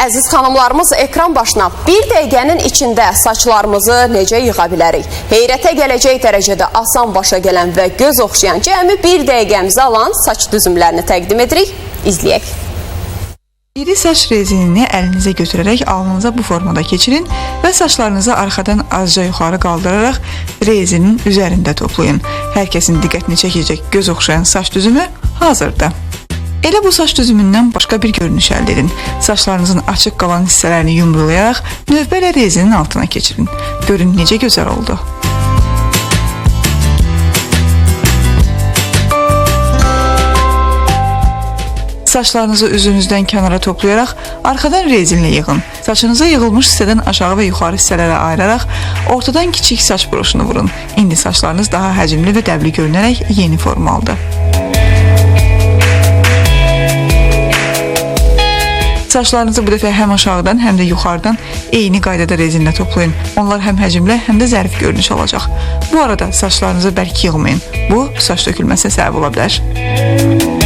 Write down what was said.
Əziz xanımlarımız, ekran başına bir dəqiqənin içində saçlarımızı necə yığa bilərik? Heyrətə gələcək dərəcədə asan başa gələn və göz oxşayan cəmi bir dəqiqəmizi alan saç düzümlərini təqdim edirik. İzləyək. İri saç rezinini əlinizə götürərək alnınıza bu formada keçirin və saçlarınızı arxadan azca yuxarı qaldıraraq rezinin üzərində toplayın. Hər kəsin diqqətini çəkəcək göz oxşayan saç düzümü hazırdır. Elə bu saç düzümündən başqa bir görünüş əldə edin. Saçlarınızın açıq qalan hissələrini yumrulayaraq növbələ rezinin altına keçirin. Görün necə gözəl oldu. Saçlarınızı üzünüzdən kənara toplayaraq arxadan rezinlə yığın. Saçınıza yığılmış hissədən aşağı və yuxarı hissələrə ayıraraq ortadan kiçik saç broşunu vurun. İndi saçlarınız daha həcmli və dəbli görünərək yeni form aldı. Saçlarınızı bu dəfə həm aşağıdan, həm də yuxarıdan eyni qaydada rezinlə toplayın. Onlar həm həcmli, həm də zərif görünüş alacaq. Bu arada saçlarınızı bərk yığmayın. Bu, saç tökülməsinə səbəb ola bilər.